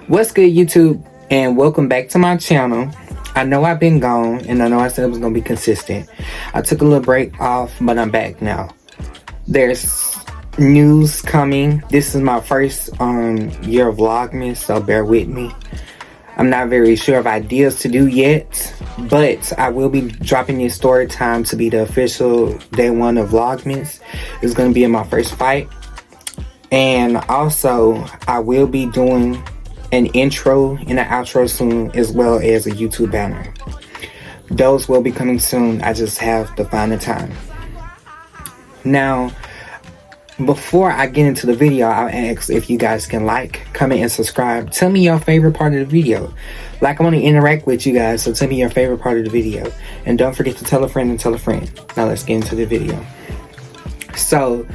What's good, YouTube, and welcome back to my channel. I know I've been gone, and I know I said I was gonna be consistent. I took a little break off, but I'm back now. There's news coming. This is my first year of vlogmas, so bear with me. I'm not very sure of ideas to do yet, but I will be dropping this story time to be the official day one of vlogmas. It's gonna be in my first fight, and also I will be doing an intro and an outro soon, as well as a YouTube banner. Those will be coming soon. I just have to find the time. Now, before I get into the video, I'll ask if you guys can like, comment, and subscribe. Tell me your favorite part of the video. Like, I want to interact with you guys, so tell me your favorite part of the video. And don't forget to tell a friend and tell a friend. Now let's get into the video. So,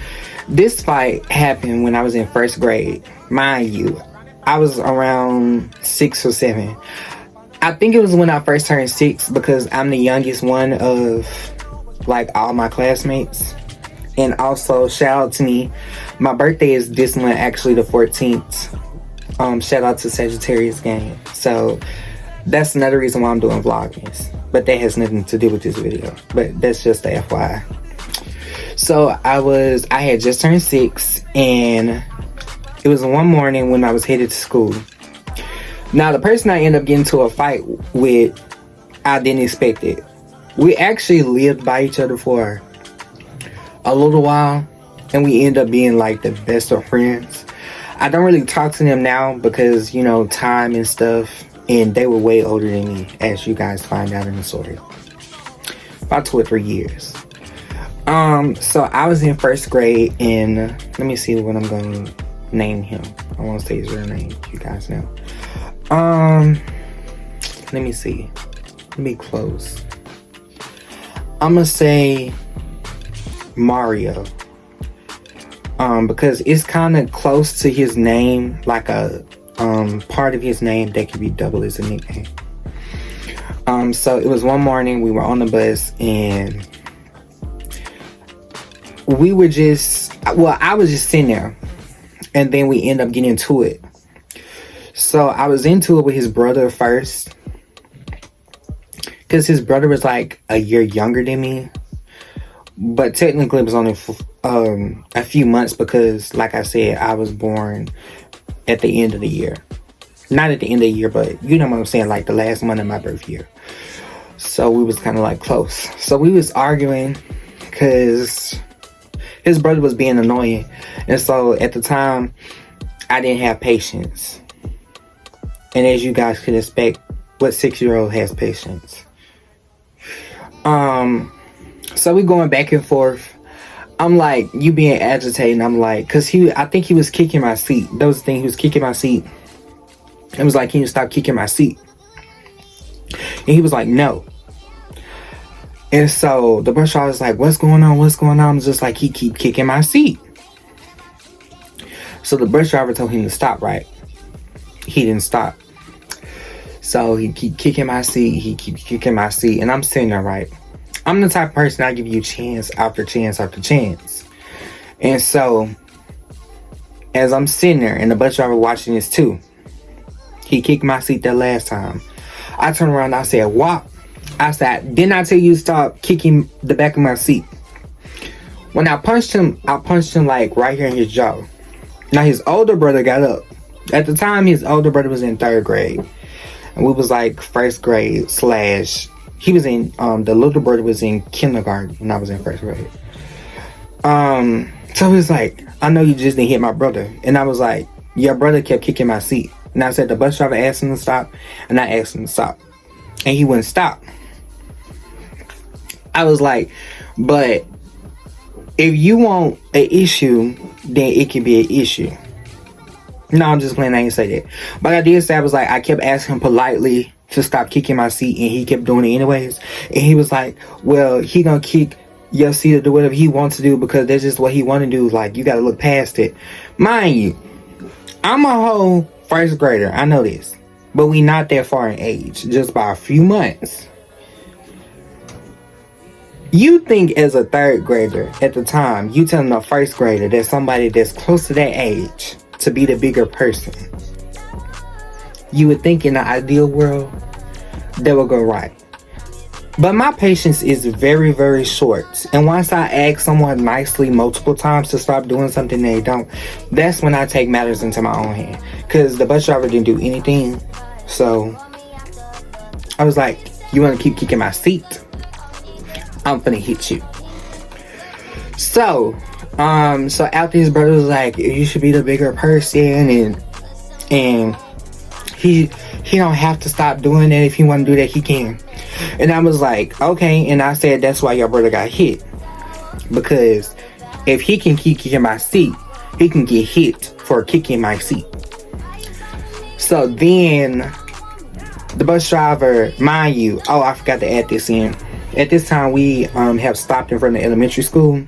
this fight happened when I was in first grade. Mind you, I was around 6 or 7. I think it was when I first turned 6, because I'm the youngest one of like all my classmates. And also, shout out to me. My birthday is this month, actually the 14th. Shout out to Sagittarius gang. So that's another reason why I'm doing vlogmas. But that has nothing to do with this video. But that's just the FYI. So I had just turned 6, and it was one morning when I was headed to school. Now, the person I ended up getting into a fight with, I didn't expect it. We actually lived by each other for a little while, and we end up being like the best of friends. I don't really talk to them now because, you know, time and stuff, and they were way older than me, as you guys find out in the story. About 2 or 3 years. So I was in first grade, and let me see what I'm gonna name him. I won't say his real name, you guys know. Let me see. Let me close. I'm gonna say Mario, because it's kind of close to his name, like a part of his name that could be double as a nickname. So it was one morning, we were on the bus, and we were just, well, I was just sitting there, and then we end up getting into it. So I was into it with his brother first, because his brother was like a year younger than me. But technically it was only a few months, because like I said, I was born at the end of the year. Not at the end of the year, but you know what I'm saying, like the last month of my birth year. So we was kind of like close. So we was arguing because his brother was being annoying. And so at the time, I didn't have patience. And as you guys could expect, what 6-year-old has patience? So we going back and forth. I'm like, you being agitated. I'm like, cause I think he was kicking my seat. That was the thing, he was kicking my seat. I was like, can you stop kicking my seat? And he was like, no. And so the bus driver was like, what's going on? What's going on? I'm just like, he keep kicking my seat. So the bus driver told him to stop, right? He didn't stop. So he keep kicking my seat. He keep kicking my seat. And I'm sitting there, right? I'm the type of person, I give you chance after chance after chance. And so, as I'm sitting there, and the bus driver watching this too, he kicked my seat that last time. I turned around and I said, "What?" I said, "Didn't I tell you to stop kicking the back of my seat?" When I punched him like right here in his jaw. Now his older brother got up. At the time, his older brother was in 3rd grade. And we was like 1st grade / he was in, the little brother was in kindergarten when I was in 1st grade. So he was like, I know you just didn't hit my brother. And I was like, your brother kept kicking my seat. And I said, the bus driver asked him to stop, and I asked him to stop. And he wouldn't stop. I was like, but if you want an issue, then it can be an issue. No, I'm just playing, I didn't say that. But I did say, I was like, I kept asking him politely to stop kicking my seat, and he kept doing it anyways. And he was like, well, he gonna kick your seat or do whatever he wants to do because that's just what he want to do. Like, you gotta look past it. Mind you, I'm a whole 1st grader, I know this, but we not that far in age, just by a few months. You think as a 3rd grader at the time, you telling a 1st grader that somebody that's close to that age to be the bigger person. you would think in the ideal world, they would go right. But my patience is very, very short. And once I ask someone nicely multiple times to stop doing something they don't, that's when I take matters into my own hand. Because the bus driver didn't do anything. So I was like, you want to keep kicking my seat? I'm finna hit you. So after his brother was like, you should be the bigger person, and he don't have to stop doing that. If he want to do that, he can. And I was like, okay. And I said, that's why your brother got hit, because if he can keep kicking my seat, he can get hit for kicking my seat. So then the bus driver, mind you, oh, I forgot to add this in. At this time, we have stopped in front of the elementary school.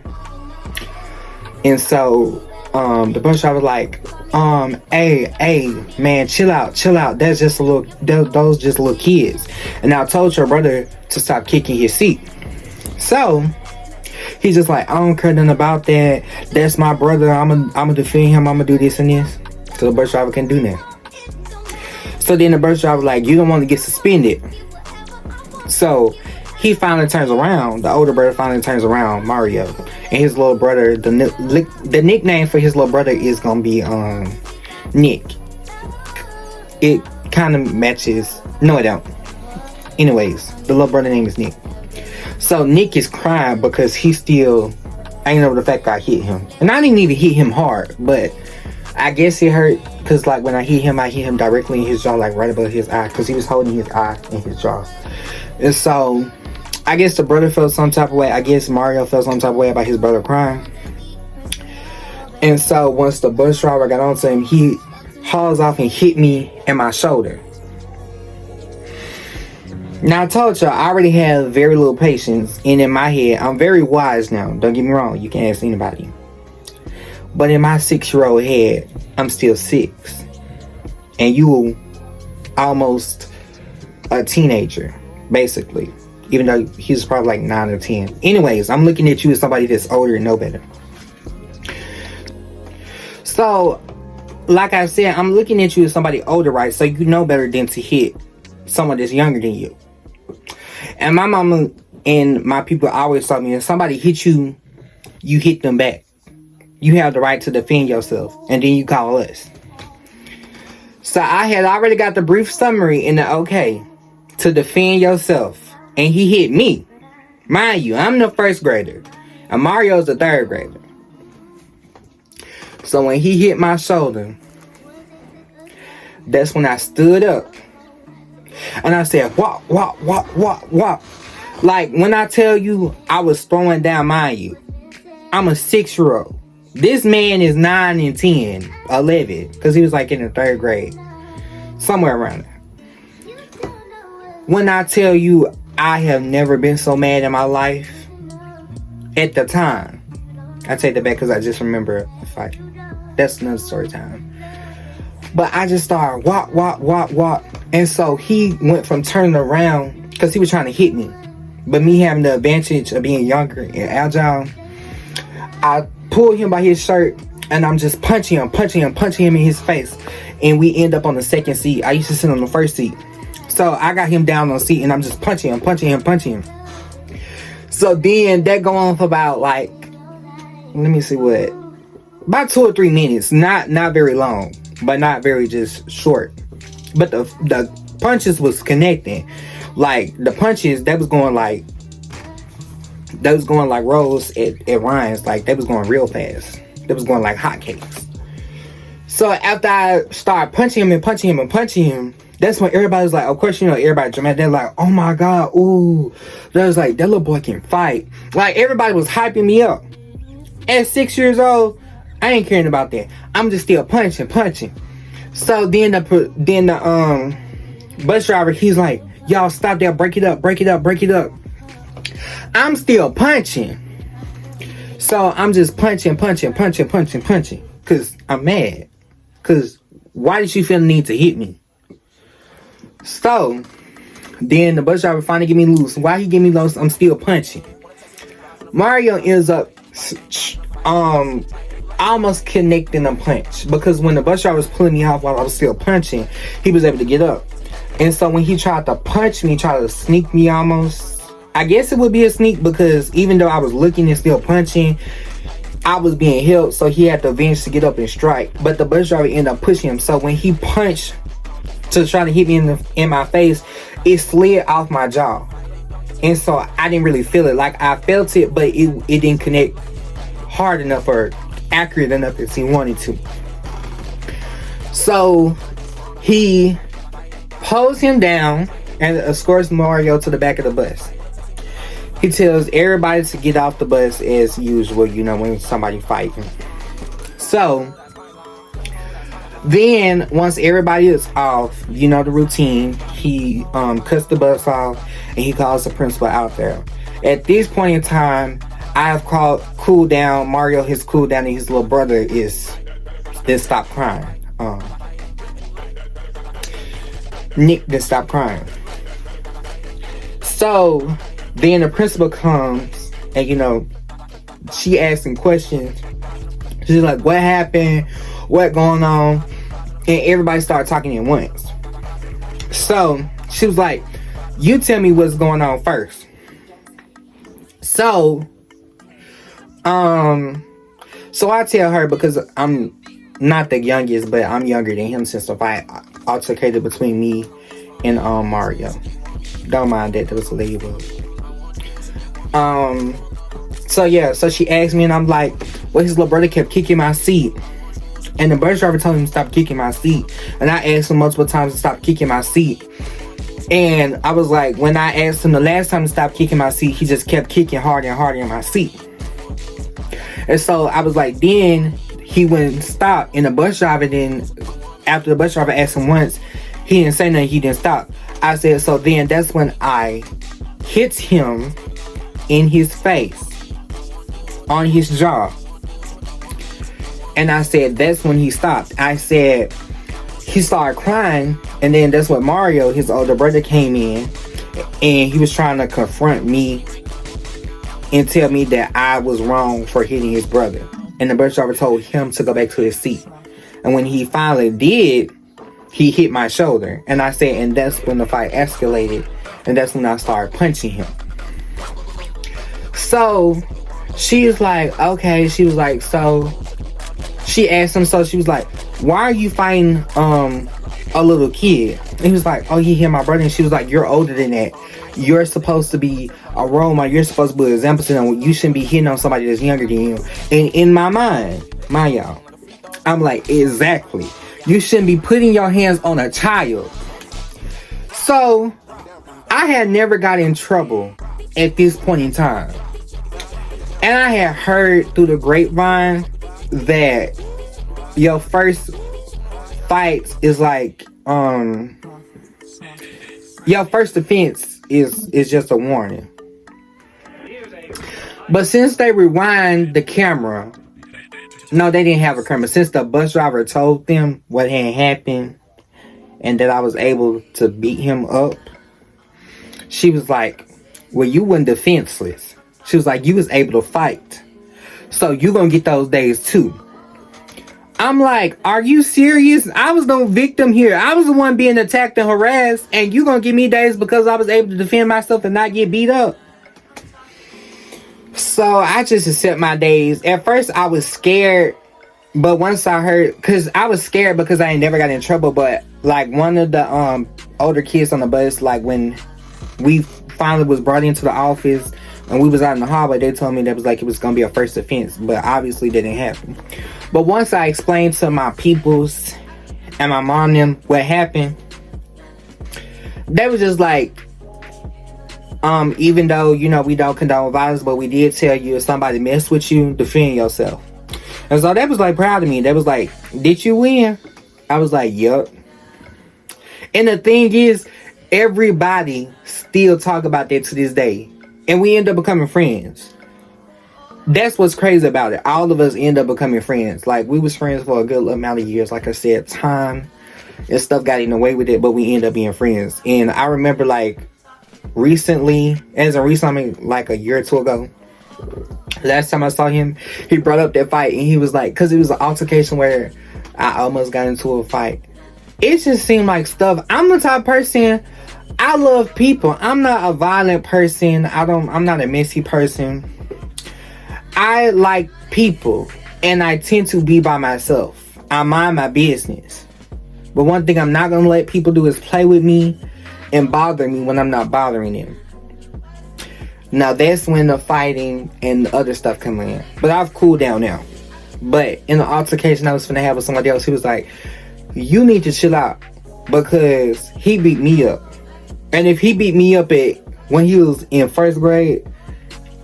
And so the bus driver was like, hey, man, chill out. That's just those just little kids. And I told your brother to stop kicking his seat. So he's just like, I don't care nothing about that. That's my brother. I'm gonna defend him. I'm gonna do this and this. So the bus driver can do that. So then the bus driver was like, you don't want to get suspended. So he finally turns around. The older brother finally turns around, Mario. And his little brother, the nickname for his little brother is going to be Nick. It kind of matches. No, it don't. Anyways, the little brother name is Nick. So Nick is crying because he still ain't over the fact that I hit him. And I didn't even hit him hard, but I guess it hurt because, like, when I hit him directly in his jaw, like right above his eye, because he was holding his eye in his jaw. And so I guess the brother felt some type of way. I guess Mario felt some type of way about his brother crying. And so once the bus driver got onto him, he hauls off and hit me in my shoulder. Now, I told you, I already have very little patience. And in my head, I'm very wise now. Don't get me wrong. You can ask anybody. But in my 6-year-old head, I'm still 6. And you almost a teenager, basically. Even though he's probably like 9 or 10. Anyways, I'm looking at you as somebody that's older and know better. So, like I said, I'm looking at you as somebody older, right? So you know better than to hit someone that's younger than you. And my mama and my people always taught me, if somebody hits you, you hit them back. You have the right to defend yourself. And then you call us. So I had already got the brief summary in the okay to defend yourself. And he hit me. Mind you, I'm the 1st grader. And Mario's the 3rd grader. So when he hit my shoulder, that's when I stood up. And I said, wop. Like, when I tell you I was throwing down, mind you, I'm a 6-year-old. This man is 9 and 10, 11, because he was like in the 3rd grade. Somewhere around there. When I tell you I have never been so mad in my life, at the time, I take that back because I just remember a fight. That's another story time. But I just started wop. And so he went from turning around, because he was trying to hit me. But me having the advantage of being younger and agile, I pulled him by his shirt, and I'm just punching him in his face. And we end up on the 2nd seat. I used to sit on the 1st seat. So I got him down on the seat, and I'm just punching him. So then that go on for about, like, let me see what, about 2 or 3 minutes. Not very long, but not very just short. But the punches was connecting. Like, the punches, that was going like rolls at Ryan's. Like, they was going real fast. They was going like hotcakes. So after I started punching him, that's when everybody was like, of course, you know, everybody dramatic. They're like, oh my God, ooh. They was like, that little boy can fight. Like, everybody was hyping me up. At 6 years old, I ain't caring about that. I'm just still punching. So then the bus driver, he's like, y'all stop there, break it up. I'm still punching. So I'm just punching. Because I'm mad. Because why did you feel the need to hit me? So then the bus driver finally get me loose. Why he get me loose? I'm still punching. Mario ends up almost connecting a punch, because when the bus driver was pulling me off while I was still punching, he was able to get up. And so when he tried to punch me, tried to sneak me almost, I guess it would be a sneak, because even though I was looking and still punching, I was being held, so he had the advantage to get up and strike. But the bus driver ended up pushing him. So when he punched to try to hit me in my face, it slid off my jaw. And so I didn't really feel it. Like, I felt it, but it didn't connect hard enough or accurate enough as he wanted to. So he pulls him down and escorts Mario to the back of the bus. He tells everybody to get off the bus as usual, you know, when somebody fighting. So then once everybody is off, you know the routine, he cuts the bus off and he calls the principal out there. At this point in time, I have cooled down. Mario has cooled down, and his little brother is stopped crying. Nick just stopped crying. So then the principal comes and, you know, she asks him questions. She's like, what happened? What going on? And everybody started talking at once. So she was like, you tell me what's going on first. So I tell her, because I'm not the youngest, but I'm younger than him, since the fight altercated between me and Mario. Don't mind that, there was a label. So yeah, so she asked me, and I'm like, well, his little brother kept kicking my seat, and the bus driver told him to stop kicking my seat, and I asked him multiple times to stop kicking my seat. And I was like, when I asked him the last time to stop kicking my seat, he just kept kicking harder and harder in my seat. And so I was like, then he wouldn't stop, and the bus driver then, after the bus driver asked him once, he didn't say nothing, he didn't stop. I said, so then that's when I hit him in his face, on his jaw. And I said, that's when he stopped. I said, he started crying, and then that's when Mario, his older brother, came in, and he was trying to confront me and tell me that I was wrong for hitting his brother. And the bus driver told him to go back to his seat. And when he finally did, he hit my shoulder. And I said, and that's when the fight escalated, and that's when I started punching him. So she was like, okay. She was like, so she asked him, so she was like, why are you fighting a little kid? And he was like, oh, he hit my brother. And she was like, you're older than that. You're supposed to be a role model. You're supposed to be an example to them. You shouldn't be hitting on somebody that's younger than you. And in my mind, y'all, I'm like, exactly. You shouldn't be putting your hands on a child. So I had never got in trouble at this point in time. And I had heard through the grapevine that your first fight is like, your first offense is just a warning. But since they rewind the camera, no, they didn't have a camera. Since the bus driver told them what had happened and that I was able to beat him up, she was like, well, you weren't defenseless. She was like, you was able to fight, so you gonna get those days too. I'm like, are you serious? I was the victim here. I was the one being attacked and harassed, and you gonna give me days because I was able to defend myself and not get beat up? So I just accept my days. At first I was scared, but once I heard, because I was scared because I ain't never got in trouble, but like one of the older kids on the bus, like when we finally was brought into the office and we was out in the hallway, they told me that was like it was gonna be a first offense, but obviously that didn't happen. But once I explained to my peoples and my mom and them what happened, they was just like, even though, you know, we don't condone violence, but we did tell you if somebody messed with you, defend yourself. And so that was like proud of me. They was like, did you win? I was like, yup. And the thing is, everybody still talk about that to this day. And we end up becoming friends. That's what's crazy about it. All of us end up becoming friends. Like, we was friends for a good amount of years. Like I said, time and stuff got in the way with it, but we end up being friends. And I remember, like, recently, like a year or two ago, Last time I saw him, he brought up that fight, and he was like, because it was an altercation where I almost got into a fight. It just seemed like stuff. I'm the type of person, I love people. I'm not a violent person. I'm not a messy person. I like people, and I tend to be by myself. I mind my business. But one thing I'm not going to let people do is play with me and bother me when I'm not bothering them. Now that's when the fighting and the other stuff come in. But I've cooled down now. But in the altercation I was finna have with somebody else, he was like, you need to chill out, because he beat me up. And if he beat me up when he was in first grade,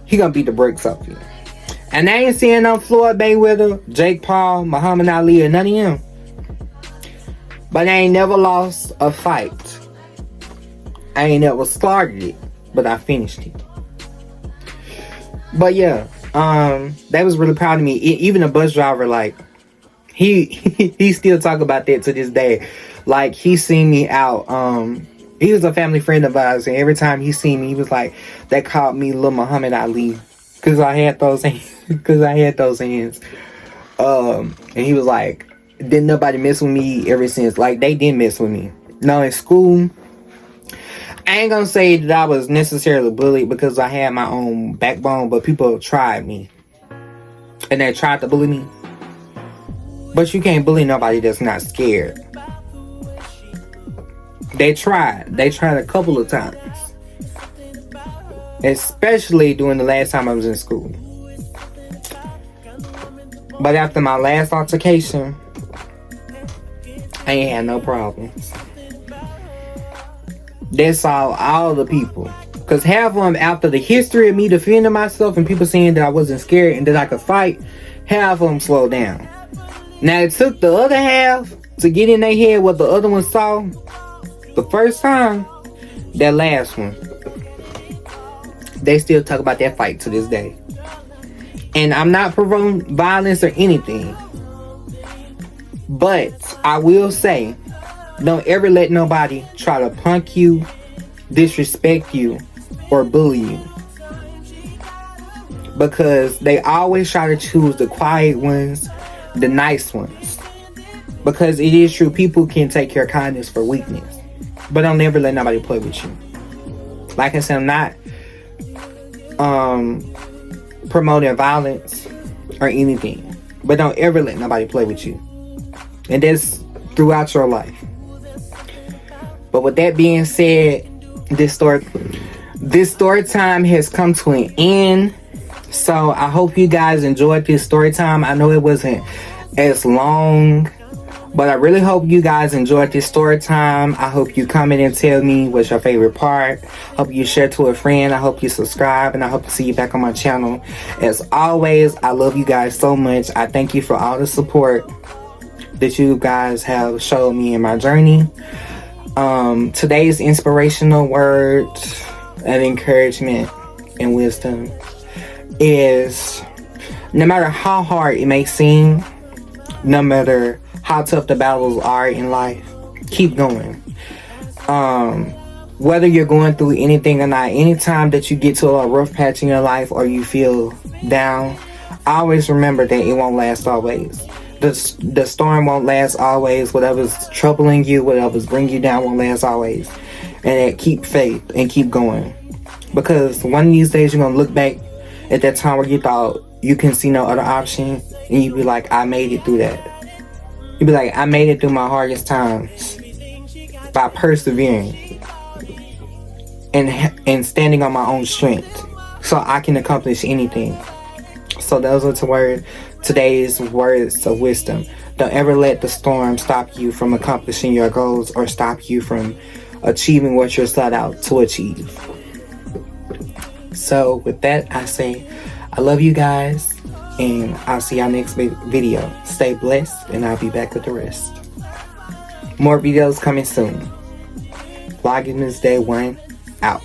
he gonna beat the brakes off you. And I ain't seeing no Floyd Mayweather, Jake Paul, Muhammad Ali, or none of them. But I ain't never lost a fight. I ain't never started it, but I finished it. But yeah, that was really proud of me. Even a bus driver, like, he still talk about that to this day. Like, he seen me out. He was a family friend of ours, and every time he seen me, he was like, they called me Lil Muhammad Ali, because I had those hands. And he was like, didn't nobody mess with me ever since. Like, they didn't mess with me. No, in school, I ain't gonna say that I was necessarily bullied, because I had my own backbone, but people tried me. And they tried to bully me. But you can't bully nobody that's not scared. They tried. They tried a couple of times. Especially during the last time I was in school. But after my last altercation, I ain't had no problems. That's all the people. Because half of them, after the history of me defending myself and people saying that I wasn't scared and that I could fight, half of them slowed down. Now, it took the other half to get in their head what the other one saw the first time. That last one, they still talk about that fight to this day. And I'm not promoting violence or anything, but I will say, don't ever let nobody try to punk you, disrespect you, or bully you. Because they always try to choose the quiet ones, the nice ones. Because it is true, people can take your kindness for weakness. But don't ever let nobody play with you. Like I said, I'm not promoting violence or anything. But don't ever let nobody play with you. And that's throughout your life. But with that being said, this story time has come to an end. So I hope you guys enjoyed this story time. I know it wasn't as long, but I really hope you guys enjoyed this story time. I hope you comment and tell me what's your favorite part. Hope you share to a friend. I hope you subscribe, and I hope to see you back on my channel. As always, I love you guys so much. I thank you for all the support that you guys have showed me in my journey. Today's inspirational word of encouragement and wisdom is, no matter how hard it may seem, no matter how tough the battles are in life, keep going. Whether you're going through anything or not, anytime that you get to a rough patch in your life or you feel down, always remember that it won't last always. The storm won't last always. Whatever's troubling you, whatever's bringing you down won't last always. And keep faith and keep going. Because one of these days you're going to look back at that time where you thought you can see no other option, and you be like, I made it through that. You be like, I made it through my hardest times by persevering and standing on my own strength, so I can accomplish anything. So those are today's words of wisdom. Don't ever let the storm stop you from accomplishing your goals or stop you from achieving what you're set out to achieve. So with that, I say I love you guys, and I'll see y'all next video. Stay blessed, and I'll be back with the rest. More videos coming soon. Vlogmas Day 1 out.